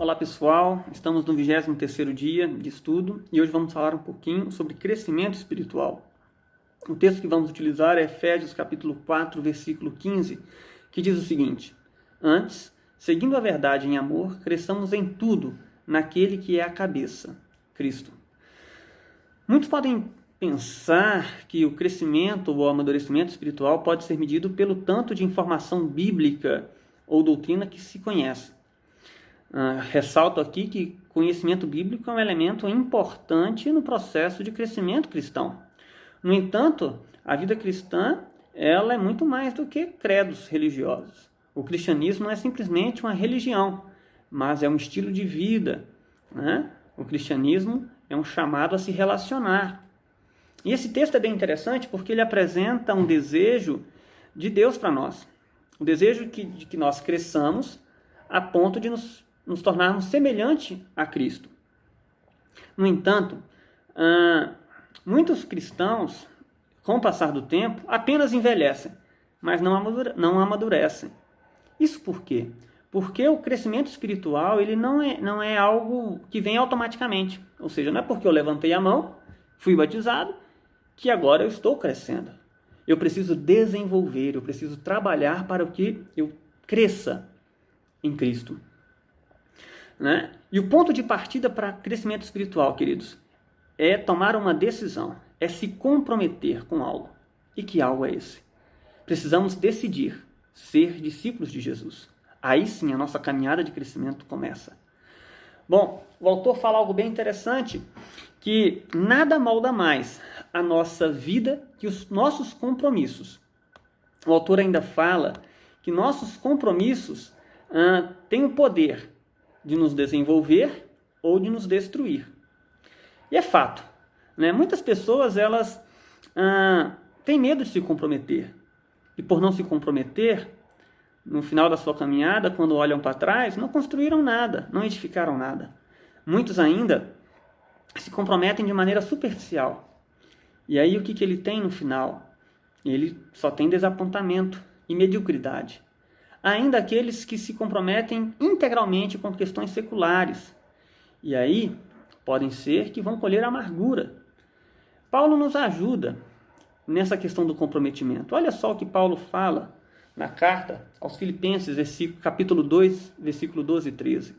Olá pessoal, estamos no 23º dia de estudo e hoje vamos falar um pouquinho sobre crescimento espiritual. O texto que vamos utilizar é Efésios capítulo 4, versículo 15, que diz o seguinte: Antes, seguindo a verdade em amor, cresçamos em tudo naquele que é a cabeça, Cristo. Muitos podem pensar que o crescimento ou o amadurecimento espiritual pode ser medido pelo tanto de informação bíblica ou doutrina que se conhece. Ressalto aqui que conhecimento bíblico é um elemento importante no processo de crescimento cristão. No entanto, a vida cristã ela é muito mais do que credos religiosos. O cristianismo não é simplesmente uma religião, mas é um estilo de vida, né? O cristianismo é um chamado a se relacionar. E esse texto é bem interessante porque ele apresenta um desejo de Deus para nós. O desejo de que nós cresçamos a ponto de nos tornarmos semelhante a Cristo. No entanto, muitos cristãos, com o passar do tempo, apenas envelhecem, mas não amadurecem. Isso por quê? Porque o crescimento espiritual ele não é algo que vem automaticamente. Ou seja, não é porque eu levantei a mão, fui batizado, que agora eu estou crescendo. Eu preciso desenvolver, eu preciso trabalhar para que eu cresça em Cristo. Né? E o ponto de partida para crescimento espiritual, queridos, é tomar uma decisão, é se comprometer com algo. E que algo é esse? Precisamos decidir ser discípulos de Jesus. Aí sim a nossa caminhada de crescimento começa. Bom, o autor fala algo bem interessante, que nada molda mais a nossa vida que os nossos compromissos. O autor ainda fala que nossos compromissos têm o poder de nos desenvolver ou de nos destruir. E é fato, né? Muitas pessoas elas têm medo de se comprometer. E por não se comprometer, no final da sua caminhada, quando olham para trás, não construíram nada, não edificaram nada. Muitos ainda se comprometem de maneira superficial. E aí o que ele tem no final? Ele só tem desapontamento e mediocridade. Ainda aqueles que se comprometem integralmente com questões seculares. E aí, podem ser que vão colher amargura. Paulo nos ajuda nessa questão do comprometimento. Olha só o que Paulo fala na carta aos Filipenses, capítulo 2, versículo 12 e 13.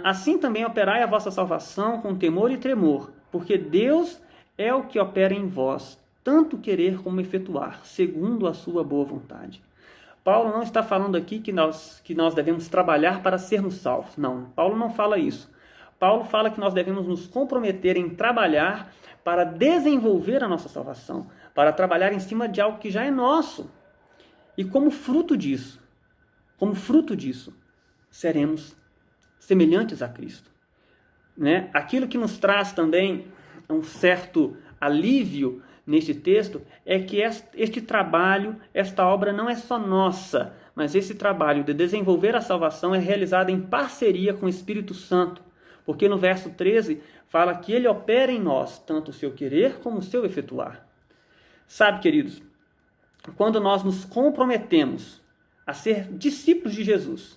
Assim também operai a vossa salvação com temor e tremor, porque Deus é o que opera em vós, tanto querer como efetuar, segundo a sua boa vontade. Paulo não está falando aqui que nós devemos trabalhar para sermos salvos. Não, Paulo não fala isso. Paulo fala que nós devemos nos comprometer em trabalhar para desenvolver a nossa salvação, para trabalhar em cima de algo que já é nosso. E como fruto disso, seremos semelhantes a Cristo. Né? Aquilo que nos traz também um certo alívio neste texto é que este trabalho, esta obra não é só nossa, mas esse trabalho de desenvolver a salvação é realizado em parceria com o Espírito Santo, porque no verso 13 fala que ele opera em nós, tanto o seu querer como o seu efetuar. Sabe, queridos, quando nós nos comprometemos a ser discípulos de Jesus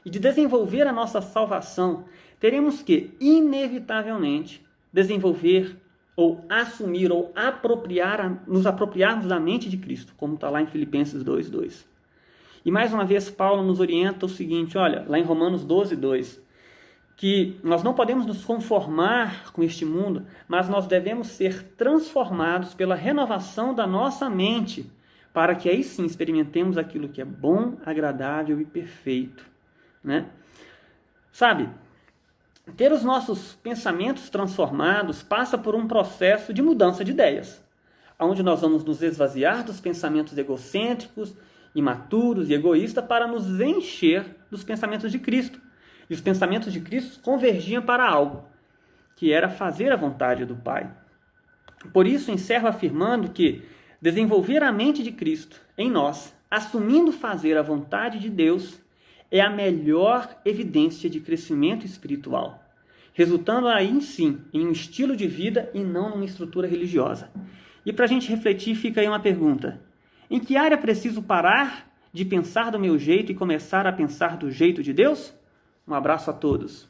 e de desenvolver a nossa salvação, teremos que, inevitavelmente, desenvolver ou assumir, ou nos apropriarmos da mente de Cristo, como está lá em Filipenses 2:2. E mais uma vez Paulo nos orienta o seguinte, olha, lá em Romanos 12:2, que nós não podemos nos conformar com este mundo, mas nós devemos ser transformados pela renovação da nossa mente, para que aí sim experimentemos aquilo que é bom, agradável e perfeito. Né? Sabe, ter os nossos pensamentos transformados passa por um processo de mudança de ideias, onde nós vamos nos esvaziar dos pensamentos egocêntricos, imaturos e egoístas para nos encher dos pensamentos de Cristo. E os pensamentos de Cristo convergiam para algo, que era fazer a vontade do Pai. Por isso, encerro afirmando que desenvolver a mente de Cristo em nós, assumindo fazer a vontade de Deus, é a melhor evidência de crescimento espiritual, resultando aí sim em um estilo de vida e não numa estrutura religiosa. E para a gente refletir, fica aí uma pergunta: em que área preciso parar de pensar do meu jeito e começar a pensar do jeito de Deus? Um abraço a todos.